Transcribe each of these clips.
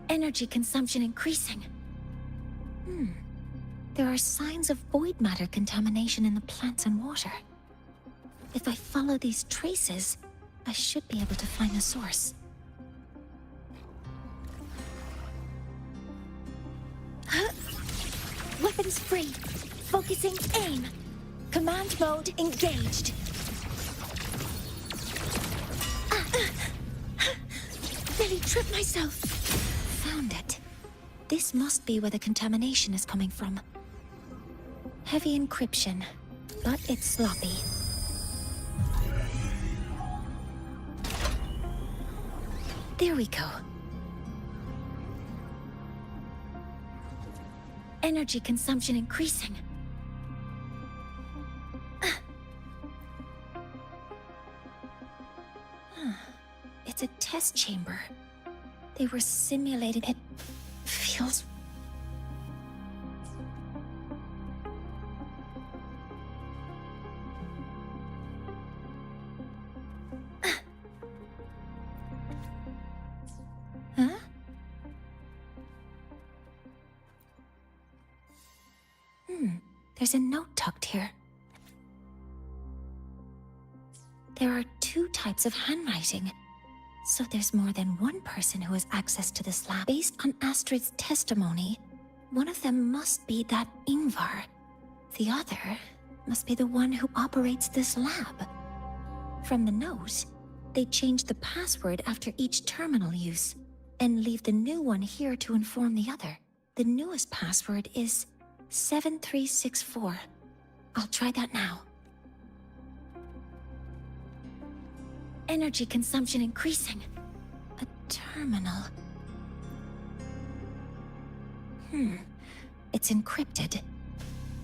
Energy consumption increasing. There are signs of void matter contamination in the plants and water. If I follow these traces, I should be able to find the source. Weapons free. Focusing aim. Command mode engaged. Nearly tripped myself. Found it. This must be where the contamination is coming from. Heavy encryption, but it's sloppy. There we go. Energy consumption increasing. It's a test chamber. They were simulating it. Feels... Huh? There's a note tucked here. There are 2 types of handwriting. So there's more than one person who has access to this lab. Based on Astrid's testimony, one of them must be that Ingvar. The other must be the one who operates this lab. From the note, they change the password after each terminal use, and leave the new one here to inform the other. The newest password is 7364. I'll try that now. Energy consumption increasing. A terminal. It's encrypted.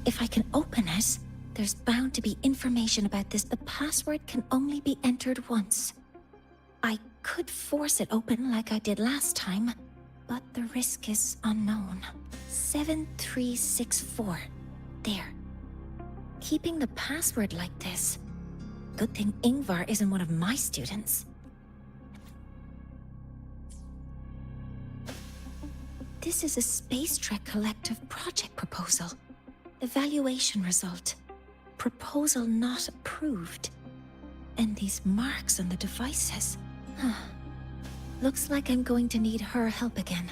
If I can open it, there's bound to be information about this. The password can only be entered once. I could force it open like I did last time, but the risk is unknown. 7364. There. Keeping the password like this. Good thing Ingvar isn't one of my students. This is a Space Trek Collective project proposal. Evaluation result. Proposal not approved. And these marks on the devices. Looks like I'm going to need her help again.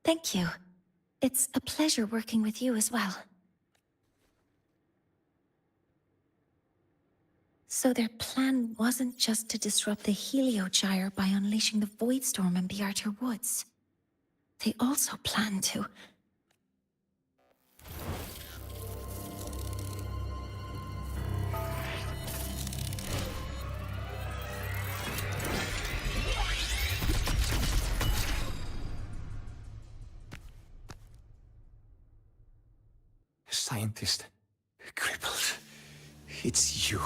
Thank you. It's a pleasure working with you as well. So their plan wasn't just to disrupt the Heliogyre by unleashing the Void Storm in Bjartur Woods. They also planned to... Scientist, crippled. It's you.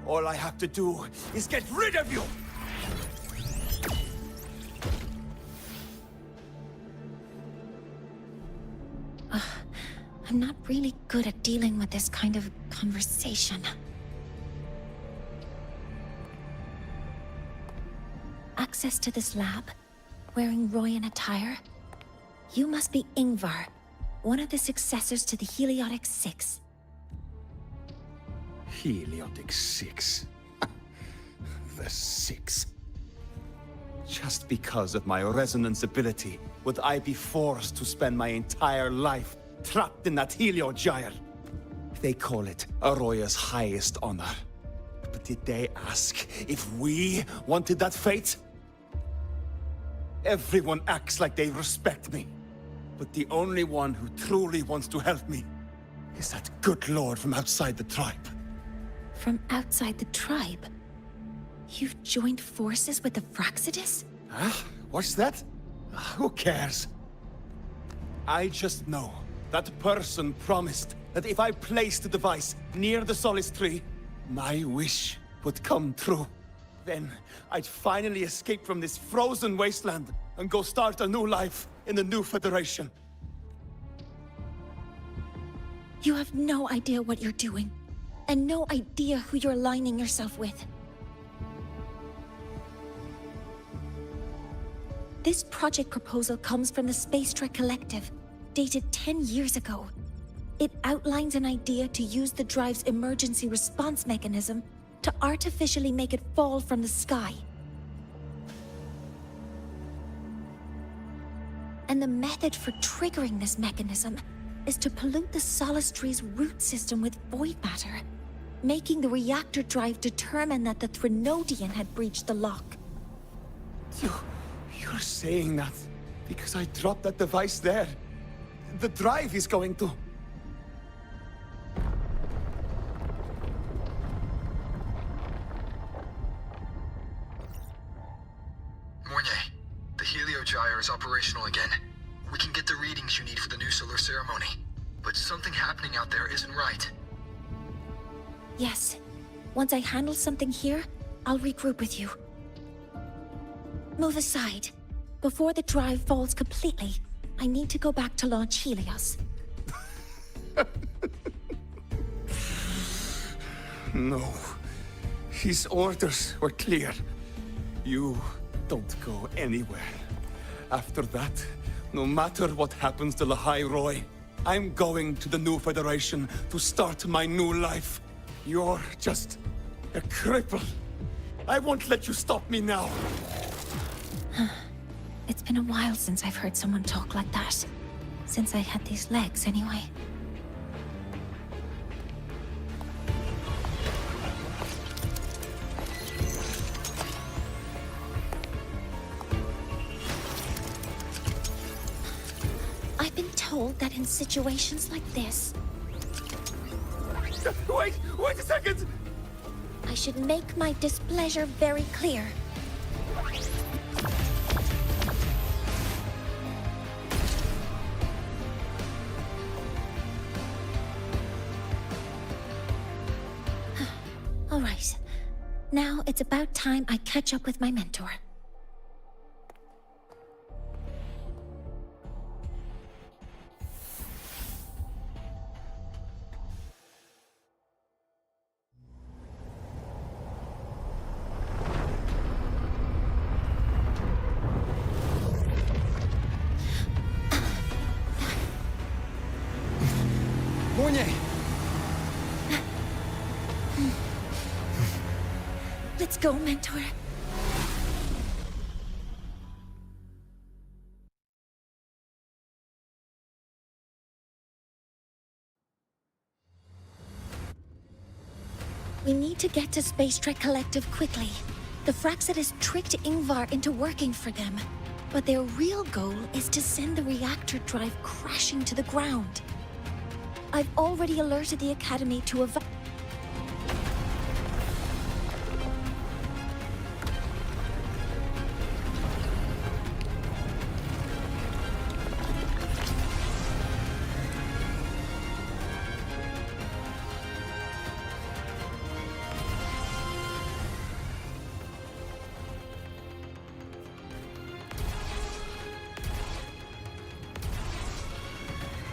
All I have to do is get rid of you! I'm not really good at dealing with this kind of conversation. Access to this lab? Wearing Royan attire? You must be Ingvar, one of the successors to the Heliotic Six. Heliotic Six. The Six. Just because of my resonance ability, would I be forced to spend my entire life trapped in that Heliogyre? They call it Aroya's highest honor. But did they ask if we wanted that fate? Everyone acts like they respect me. But the only one who truly wants to help me is that good lord from outside the tribe. From outside the tribe? You've joined forces with the Fraxidus? Huh? What's that? Who cares? I just know that person promised that if I placed the device near the Solace Tree, my wish would come true. Then I'd finally escape from this frozen wasteland and go start a new life in the new Federation. You have no idea what you're doing, and no idea who you're aligning yourself with. This project proposal comes from the Space Trek Collective, dated 10 years ago. It outlines an idea to use the drive's emergency response mechanism to artificially make it fall from the sky. And the method for triggering this mechanism is to pollute the Solace Tree's root system with void matter, making the reactor drive determine that the Threnodian had breached the lock. You're saying that because I dropped that device there. The drive is going to... Mornier, the heliogyre is operational again. We can get the readings you need for the new solar ceremony. But something happening out there isn't right. Yes. Once I handle something here, I'll regroup with you. Move aside. Before the drive falls completely, I need to go back to launch Helios. No. His orders were clear. You don't go anywhere. After that, no matter what happens to Lahai Roy, I'm going to the new Federation to start my new life. You're just a cripple. I won't let you stop me now. It's been a while since I've heard someone talk like that. Since I had these legs, anyway. I've been told that in situations like this... Wait a second! I should make my displeasure very clear. All right. Now it's about time I catch up with my mentor. Mornier! Let's go, mentor. We need to get to Space Trek Collective quickly. The Fraxidus tricked Ingvar into working for them, but their real goal is to send the reactor drive crashing to the ground. I've already alerted the Academy to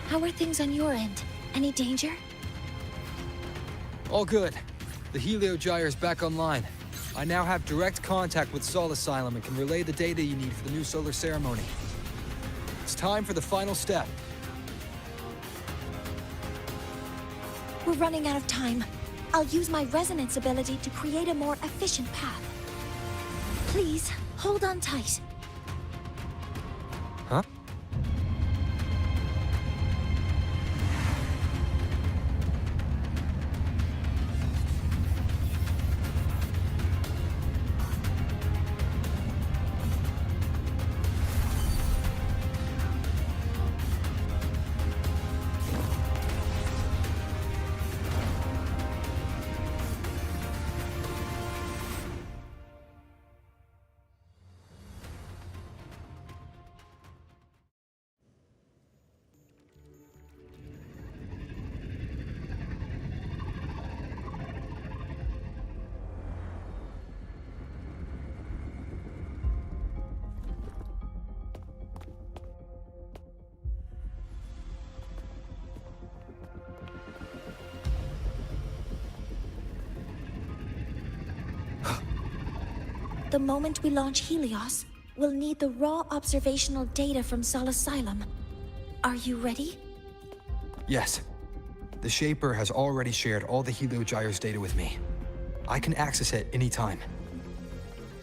How are things on your end? Any danger? All good. The heliogyre is back online. I now have direct contact with Sol Asylum and can relay the data you need for the new solar ceremony. It's time for the final step. We're running out of time. I'll use my resonance ability to create a more efficient path. Please, hold on tight. Huh? The moment we launch Helios, we'll need the raw observational data from Sol Asylum. Are you ready? Yes. The Shaper has already shared all the Heliogyre's data with me. I can access it anytime.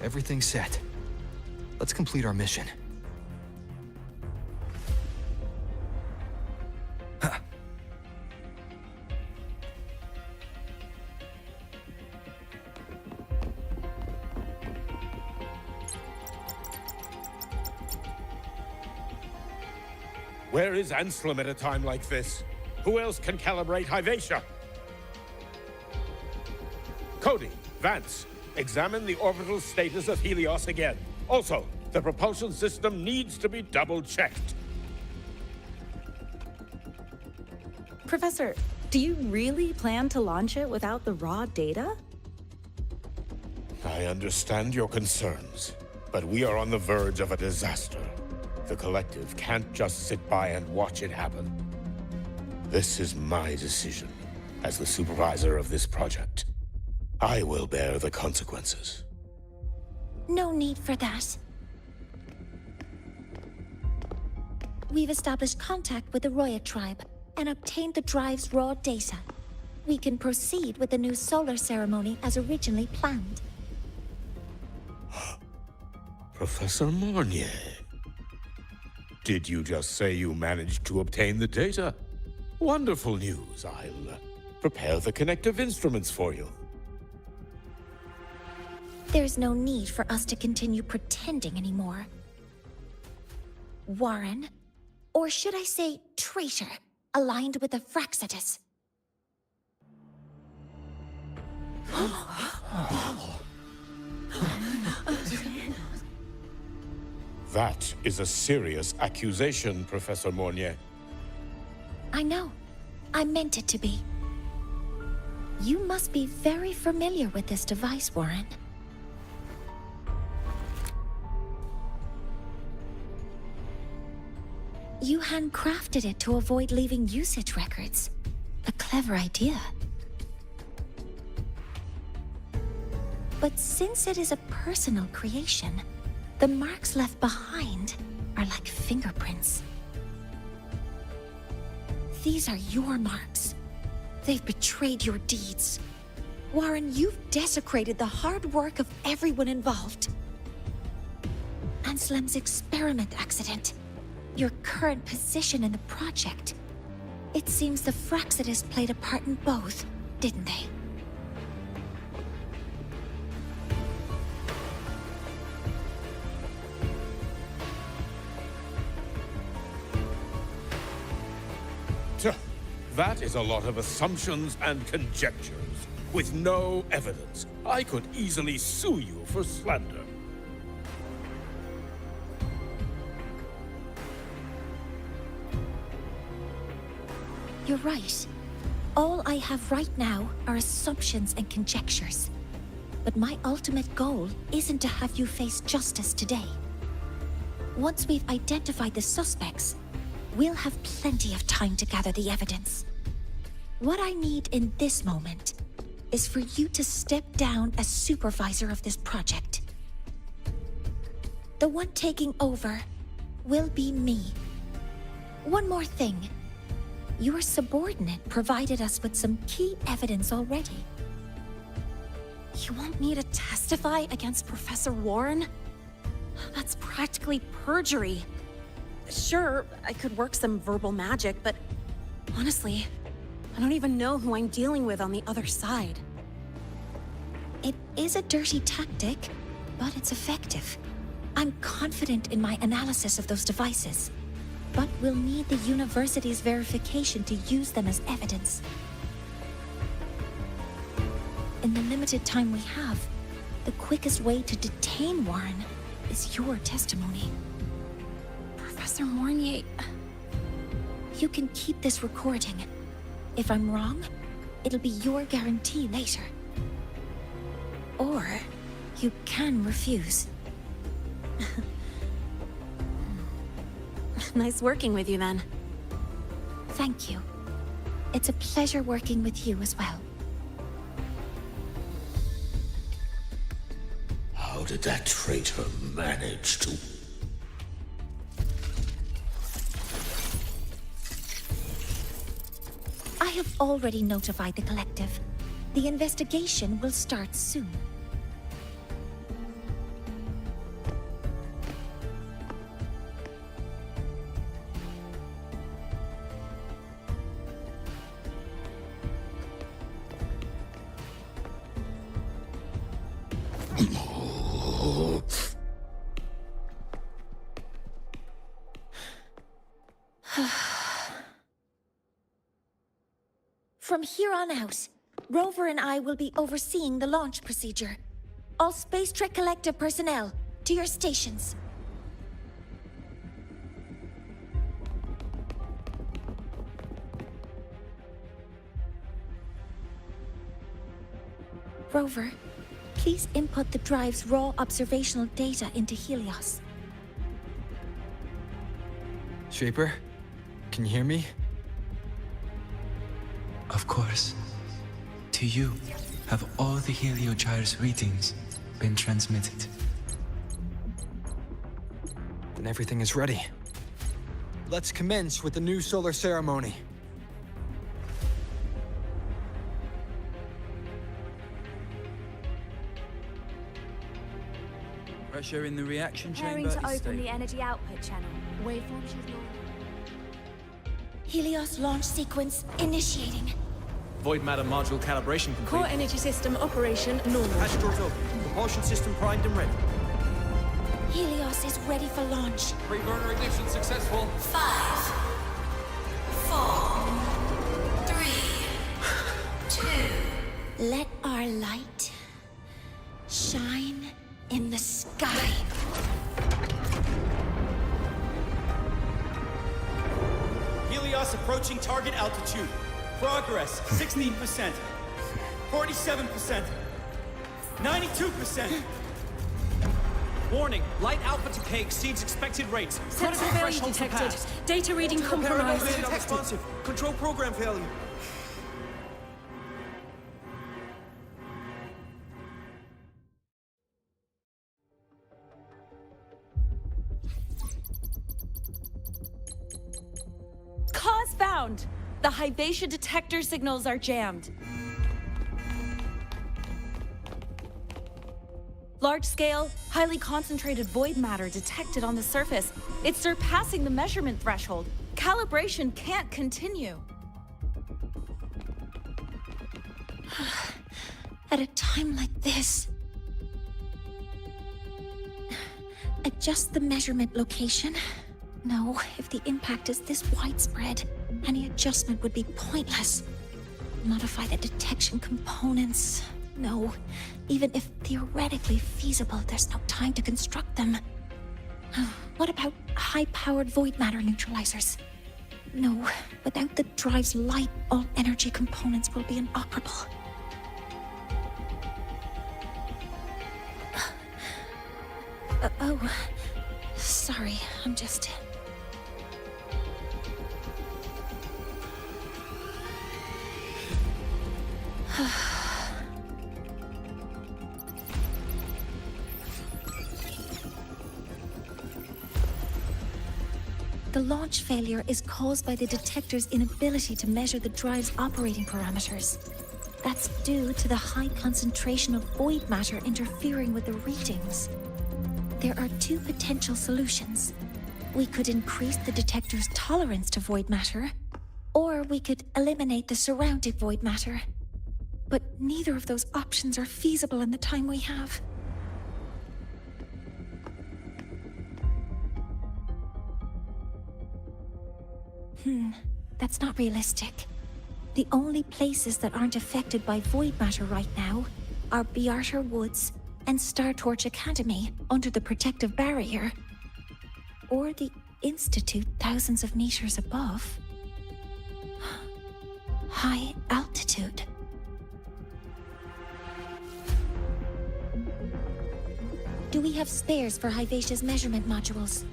Everything's set. Let's complete our mission. Where is Anselm at a time like this? Who else can calibrate Hyvatia? Cody, Vance, examine the orbital status of Helios again. Also, the propulsion system needs to be double-checked. Professor, do you really plan to launch it without the raw data? I understand your concerns, but we are on the verge of a disaster. The Collective can't just sit by and watch it happen. This is my decision as the supervisor of this project. I will bear the consequences. No need for that. We've established contact with the Roya tribe and obtained the drive's raw data. We can proceed with the new solar ceremony as originally planned. Professor Mornier. Did you just say you managed to obtain the data? Wonderful news. I'll prepare the connective instruments for you. There's no need for us to continue pretending anymore. Warren, or should I say traitor, aligned with the Fraxitus. That is a serious accusation, Professor Mornier. I know. I meant it to be. You must be very familiar with this device, Warren. You handcrafted it to avoid leaving usage records. A clever idea. But since it is a personal creation, the marks left behind are like fingerprints. These are your marks. They've betrayed your deeds. Warren, you've desecrated the hard work of everyone involved. Anselm's experiment accident. Your current position in the project. It seems the Fraxitus played a part in both, didn't they? That is a lot of assumptions and conjectures, with no evidence. I could easily sue you for slander. You're right. All I have right now are assumptions and conjectures. But my ultimate goal isn't to have you face justice today. Once we've identified the suspects, we'll have plenty of time to gather the evidence. What I need in this moment is for you to step down as supervisor of this project. The one taking over will be me. One more thing. Your subordinate provided us with some key evidence already. You want me to testify against Professor Warren? That's practically perjury. Sure, I could work some verbal magic, but honestly, I don't even know who I'm dealing with on the other side. It is a dirty tactic, but it's effective. I'm confident in my analysis of those devices, but we'll need the university's verification to use them as evidence. In the limited time we have, the quickest way to detain Warren is your testimony. Professor Mornier... You can keep this recording. If I'm wrong, it'll be your guarantee later. Or you can refuse. Nice working with you then. Thank you. It's a pleasure working with you as well. How How did that traitor manage to... I have already notified the Collective. The investigation will start soon. From here on out, Rover and I will be overseeing the launch procedure. All Space Trek Collective personnel, to your stations. Rover, please input the drive's raw observational data into Helios. Shaper, can you hear me? Of course. To you, have all the Heliogyre's readings been transmitted? Then everything is ready. Let's commence with the new solar ceremony. Pressure in the reaction Preparing chamber to is open stable. the energy output channel. Waveform should not. Helios launch sequence initiating. Void matter module calibration complete. Core energy system operation normal. Hatch doors open. Propulsion system primed and ready. Helios is ready for launch. Pre-burner ignition successful. 5, 4, 3, 2. Let our light shine in the sky. Helios approaching target altitude. Progress 16%. 47%. 92%. Warning, light alpha decay exceeds expected rates. Sensor failure detected. Data reading compromised. Unresponsive. Control program failure. Cause found! The Hyvatia detector signals are jammed. Large-scale, highly concentrated void matter detected on the surface. It's surpassing the measurement threshold. Calibration can't continue. At a time like this. Adjust the measurement location. No, if the impact is this widespread, any adjustment would be pointless. Modify the detection components. No, even if theoretically feasible, there's no time to construct them. What about high-powered void matter neutralizers? No, without the drive's light, all energy components will be inoperable. Oh, sorry, I'm just... The launch failure is caused by the detector's inability to measure the drive's operating parameters. That's due to the high concentration of void matter interfering with the readings. There are two potential solutions. We could increase the detector's tolerance to void matter, or we could eliminate the surrounding void matter. But neither of those options are feasible in the time we have. That's not realistic. The only places that aren't affected by void matter right now are Bearter Woods and Star Torch Academy under the protective barrier. Or the Institute thousands of meters above. High altitude. Do we have spares for Hyvatia's measurement modules?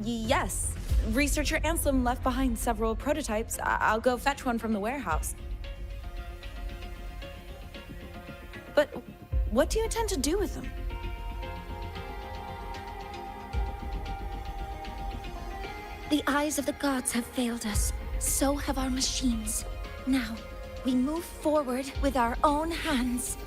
Yes. Researcher Anselm left behind several prototypes. I'll go fetch one from the warehouse. But What do you intend to do with them? The eyes of the gods have failed us. So have our machines. Now, we move forward with our own hands.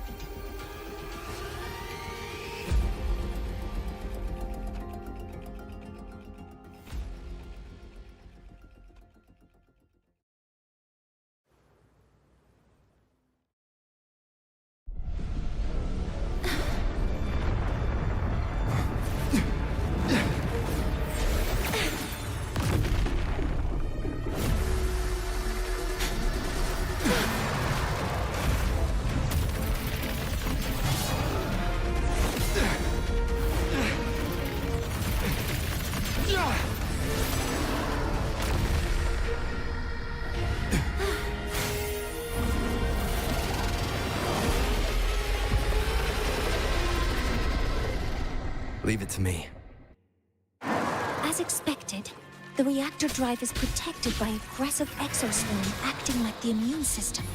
Leave it to me. As expected, the reactor drive is protected by aggressive exoswarm acting like the immune system.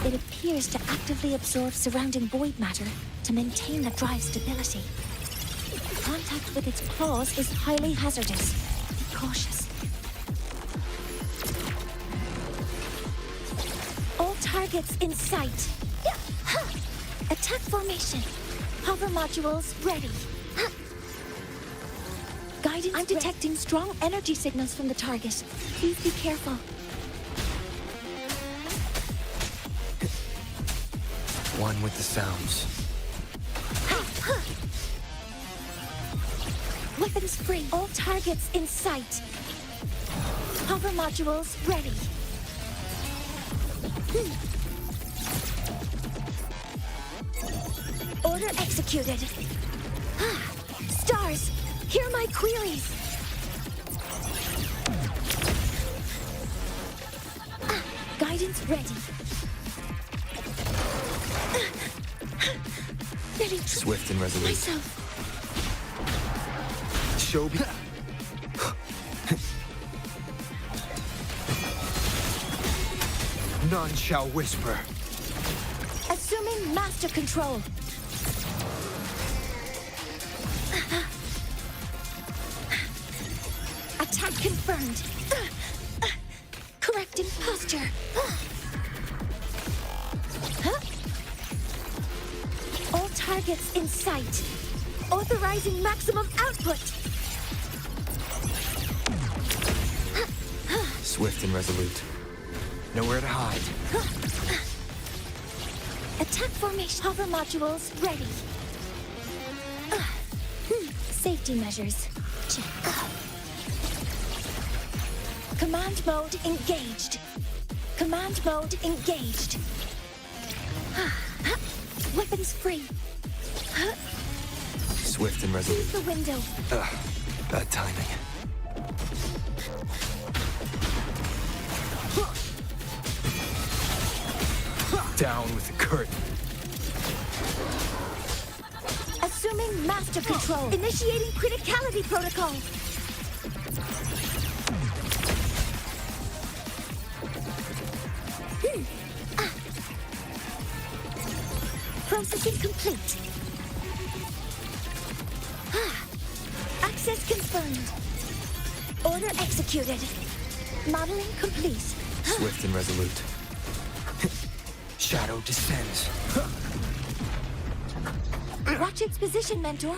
It appears to actively absorb surrounding void matter to maintain the drive's stability. Contact with its claws is highly hazardous. Be cautious. All targets in sight. Attack formation. Hover modules ready. Guidance. I'm detecting strong energy signals from the target. Please be careful. One with the sounds. Weapons free. All targets in sight. Hover modules ready. Order executed. Stars, hear my queries. Guidance ready. Swift and resolute. Myself. Show me. None shall whisper. Assuming master control. Attack confirmed. Correcting posture. All targets in sight. Authorizing maximum output. Swift and resolute. Nowhere to hide. Attack formation. Hover modules ready. Safety measures. Check. Command mode engaged. Command mode engaged. Weapons free. Swift and resolute. Use the window. Bad timing. Down with the curtain. Assuming master control. Initiating criticality protocol. Processing complete. Access confirmed. Order executed. Modeling complete. Swift and resolute. Shadow descends. Watch its position, Mentor.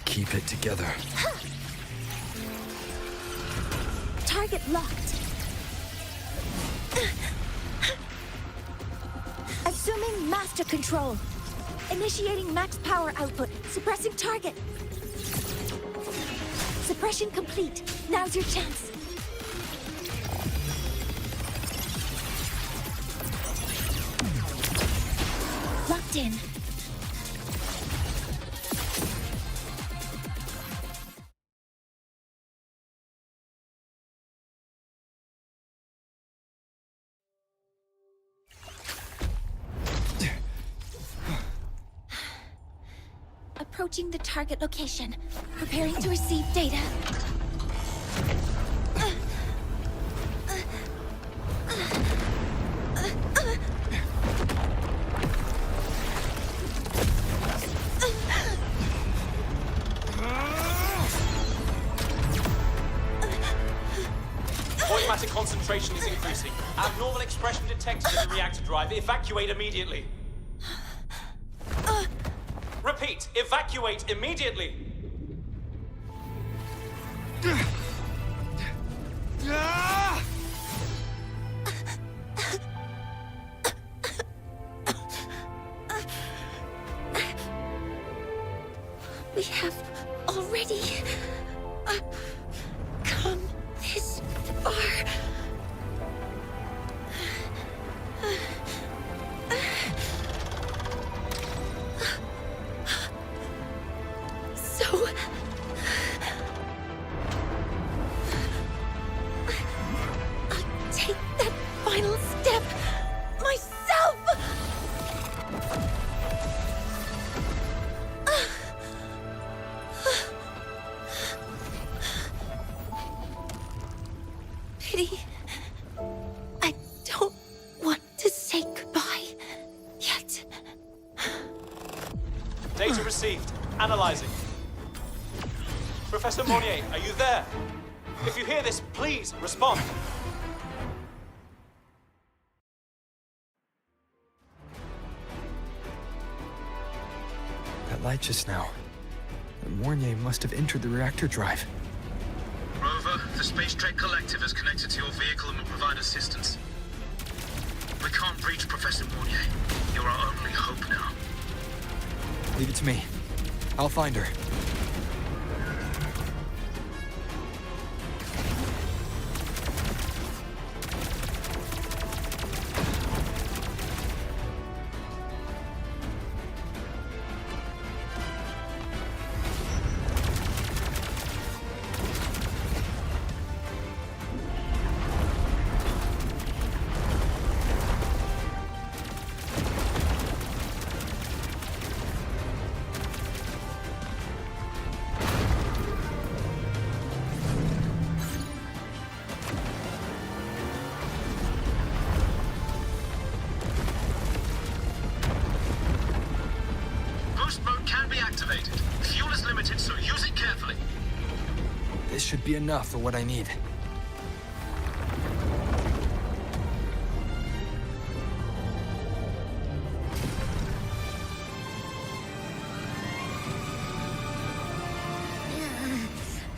Keep it together. Target locked. Assuming master control. Initiating max power output. Suppressing target. Suppression complete. Now's your chance. Locked in. Approaching the target location. Preparing to receive data. matter concentration is increasing. Abnormal expression detected in the reactor drive. Evacuate immediately. Repeat, evacuate immediately. We have already come this far. So... I'll take that final step myself! Pity. I don't want to say goodbye yet. Data received. Analyzing. Professor Monnier, are you there? If you hear this, please respond. That light just now. Mornier must have entered the reactor drive. Rover, the Space Trek Collective has connected to your vehicle and will provide assistance. We can't reach Professor Mornier. You're our only hope now. Leave it to me. I'll find her. Boost mode can be activated. Fuel is limited, so use it carefully. This should be enough for what I need.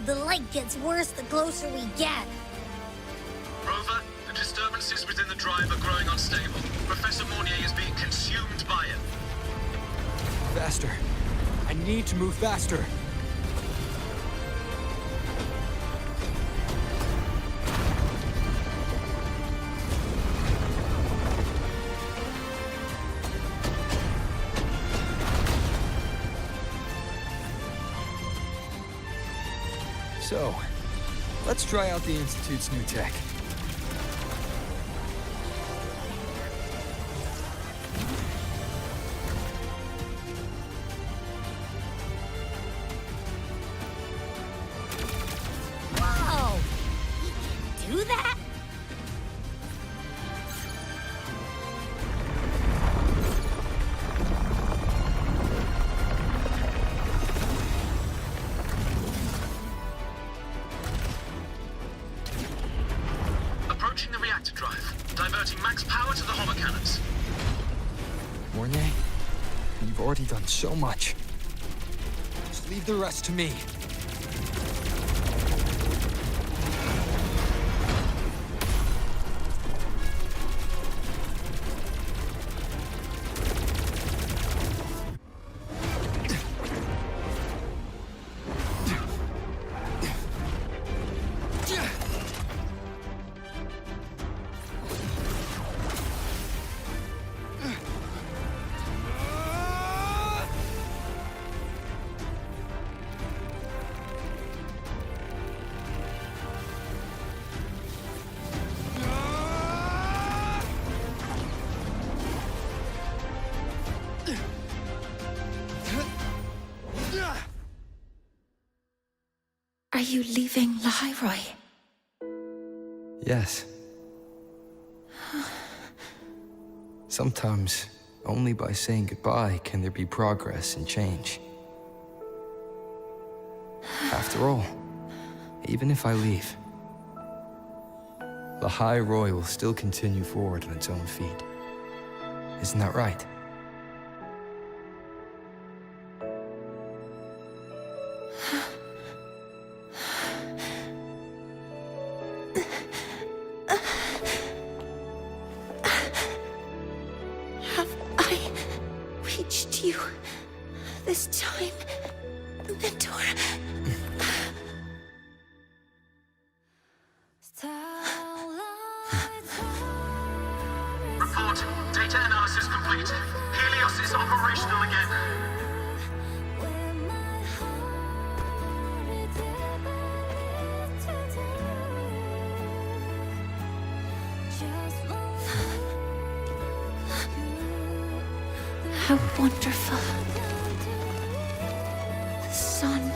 The light gets worse the closer we get. Rover, the disturbances within the drive are growing unstable. Professor Mornier is being consumed by it. Faster. I need to move faster. So, let's try out the Institute's new tech. Whoa! You can do that? Approaching the reactor drive, diverting max power to the hover cannons. Mornier, you've already done so much. Just leave the rest to me. Are you leaving Lahai? Yes. Sometimes, only by saying goodbye can there be progress and change. After all, even if I leave, Lahai Roy will still continue forward on its own feet. Isn't that right? Have I reached you this time, Mentor? Report. Data analysis complete. Helios is operational again. How wonderful. The sun.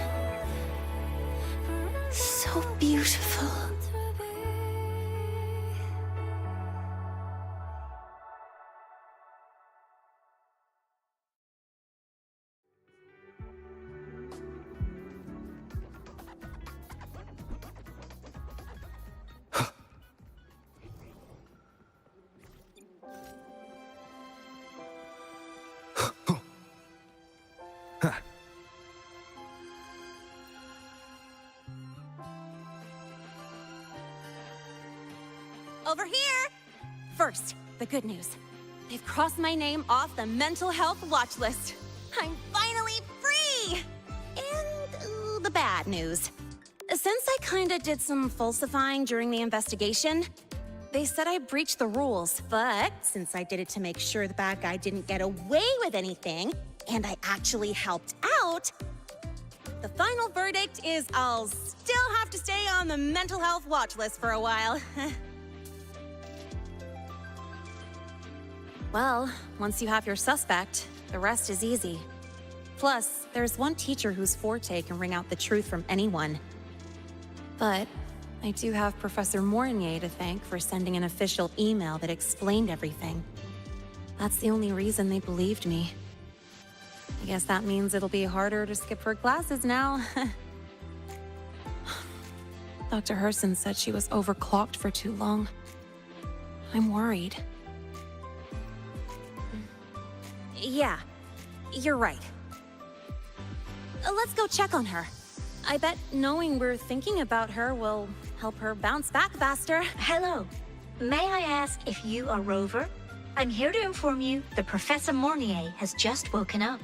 So beautiful. Over here! First, the good news. They've crossed my name off the mental health watch list. I'm finally free! And the bad news. Since I kinda did some falsifying during the investigation, they said I breached the rules, but since I did it to make sure the bad guy didn't get away with anything, and I actually helped out, the final verdict is I'll still have to stay on the mental health watch list for a while. Well, once you have your suspect, the rest is easy. Plus, there's one teacher whose forte can wring out the truth from anyone. But I do have Professor Mornier to thank for sending an official email that explained everything. That's the only reason they believed me. I guess that means it'll be harder to skip her classes now. Dr. Herson said she was overclocked for too long. I'm worried. Yeah, you're right. Let's go check on her. I bet knowing we're thinking about her will help her bounce back faster. Hello. May I ask if you are Rover? I'm here to inform you that Professor Mornier has just woken up.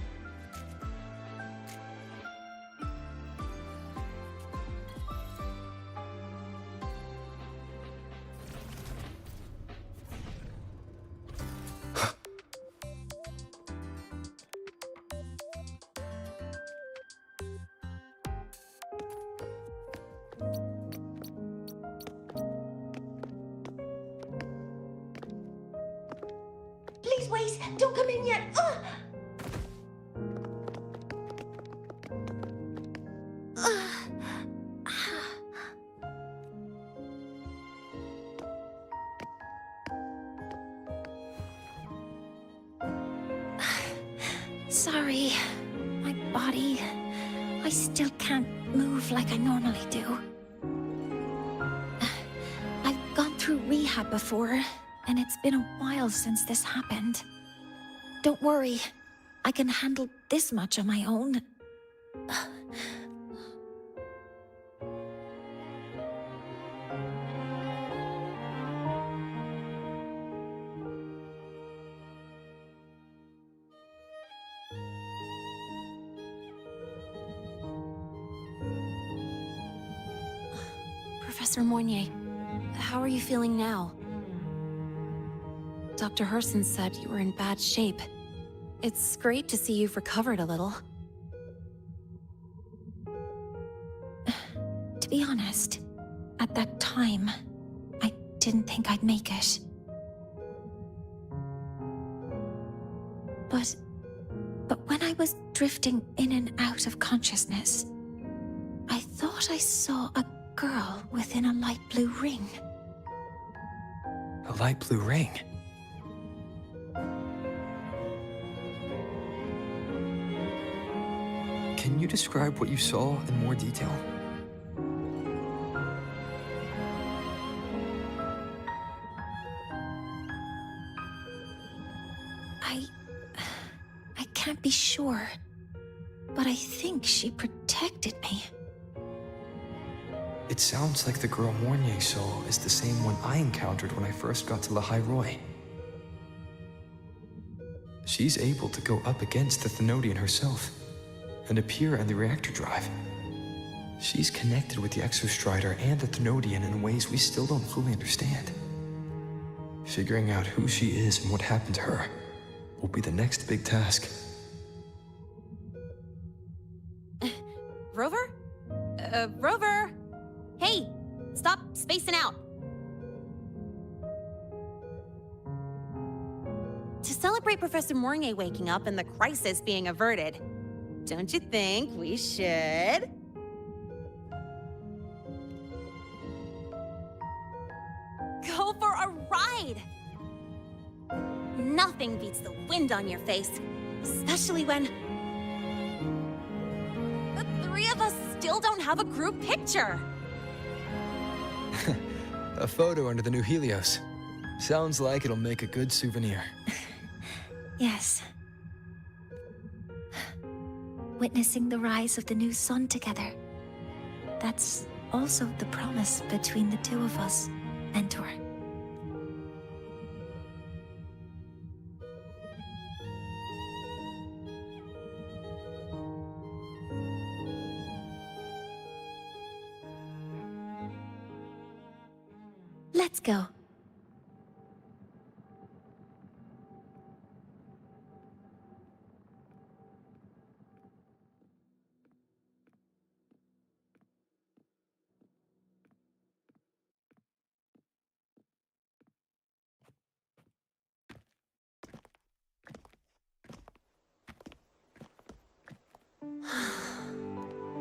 Please wait! Don't come in yet! Sorry, my body. I still can't move like I normally do. I've gone through rehab before, and it's been a while since this happened. Don't worry, I can handle this much on my own. Professor Mornier, how are you feeling now? Dr. Herson said you were in bad shape. It's great to see you've recovered a little. To be honest, at that time, I didn't think I'd make it. But when I was drifting in and out of consciousness, I thought I saw a girl within a light blue ring. A light blue ring? Can you describe what you saw in more detail? I can't be sure. But I think she protected me. It sounds like the girl Mornier saw is the same one I encountered when I first got to Lahai Roy. She's able to go up against the Thenodian herself and appear in the reactor drive. She's connected with the Exostrider and the Thenodian in ways we still don't fully understand. Figuring out who she is and what happened to her will be the next big task. Rover? Rover! Hey! Stop spacing out! To celebrate Professor Mornier waking up and the crisis being averted, don't you think we should? Go for a ride! Nothing beats the wind on your face, especially when the three of us still don't have a group picture. A photo under the new Helios. Sounds like it'll make a good souvenir. Yes. Witnessing the rise of the new sun together. That's also the promise between the two of us, Mentor. Let's go.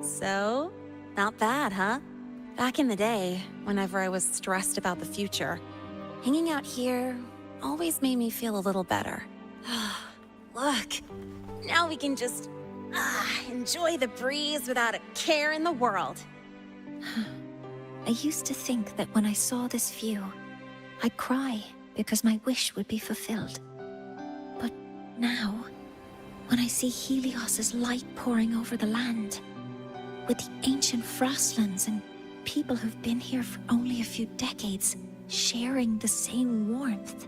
So, not bad, huh? Back in the day, whenever I was stressed about the future, hanging out here always made me feel a little better. Look, now we can just enjoy the breeze without a care in the world. I used to think that when I saw this view, I'd cry because my wish would be fulfilled. But now, when I see Helios's light pouring over the land, with the ancient frostlands and people who've been here for only a few decades, sharing the same warmth,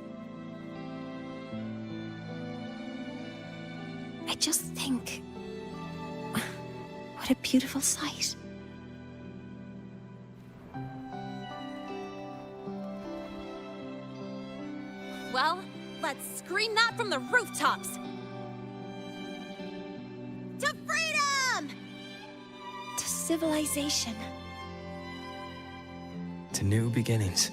I just think, what a beautiful sight. Well, let's scream that from the rooftops! To freedom! To civilization. To new beginnings.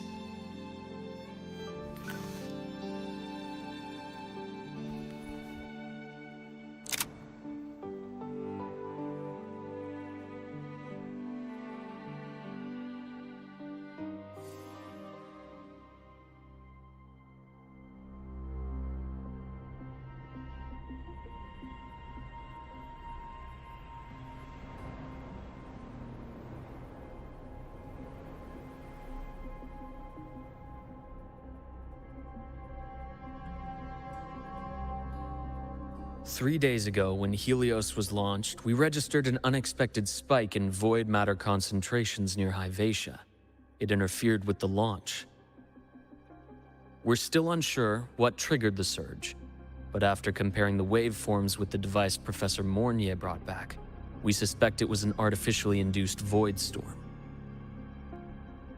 Three days ago, when Helios was launched, we registered an unexpected spike in void matter concentrations near Hyvatia. It interfered with the launch. We're still unsure what triggered the surge, but after comparing the waveforms with the device Professor Mornier brought back, we suspect it was an artificially induced void storm.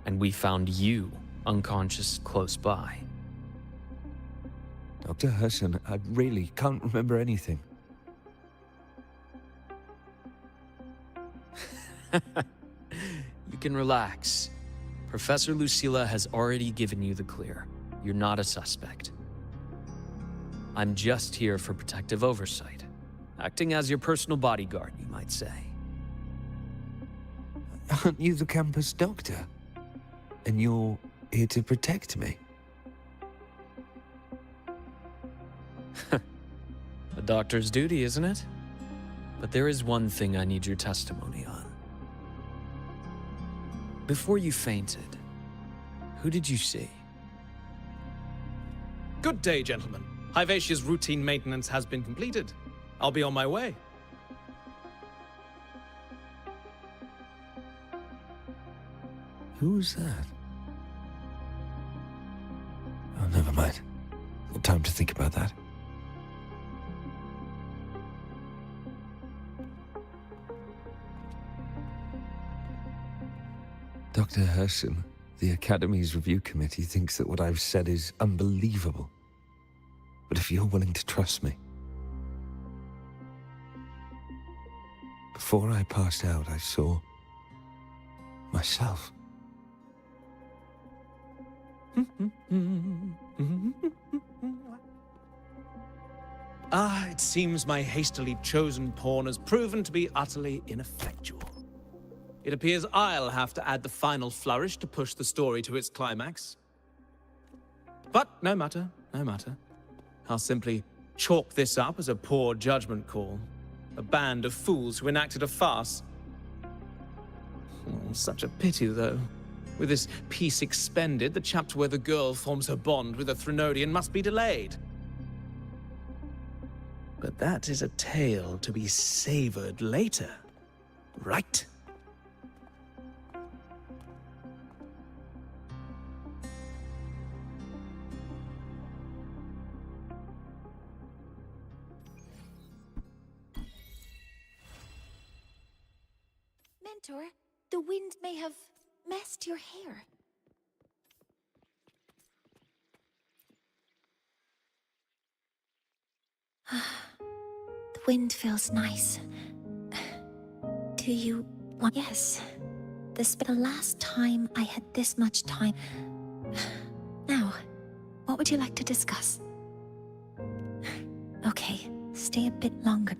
And we found you unconscious close by. Dr. Herson, I really can't remember anything. You can relax. Professor Lucilla has already given you the clear. You're not a suspect. I'm just here for protective oversight, acting as your personal bodyguard, you might say. Aren't you the campus doctor? And you're here to protect me? A doctor's duty, isn't it? But there is one thing I need your testimony on. Before you fainted, who did you see? Good day, gentlemen. Hyvatia's routine maintenance has been completed. I'll be on my way. Who's that? Oh, never mind. No time to think about that. Dr. Herson, the Academy's review committee thinks that what I've said is unbelievable. But if you're willing to trust me... Before I passed out, I saw... myself. It seems my hastily chosen pawn has proven to be utterly ineffectual. It appears I'll have to add the final flourish to push the story to its climax. But no matter, no matter. I'll simply chalk this up as a poor judgment call. A band of fools who enacted a farce. Oh, such a pity, though. With this piece expended, the chapter where the girl forms her bond with a Threnodian must be delayed. But that is a tale to be savored later, right? Mentor, the wind may have messed your hair. The wind feels nice. Do you want... Yes. The last time I had this much time... Now, what would you like to discuss? Okay, stay a bit longer.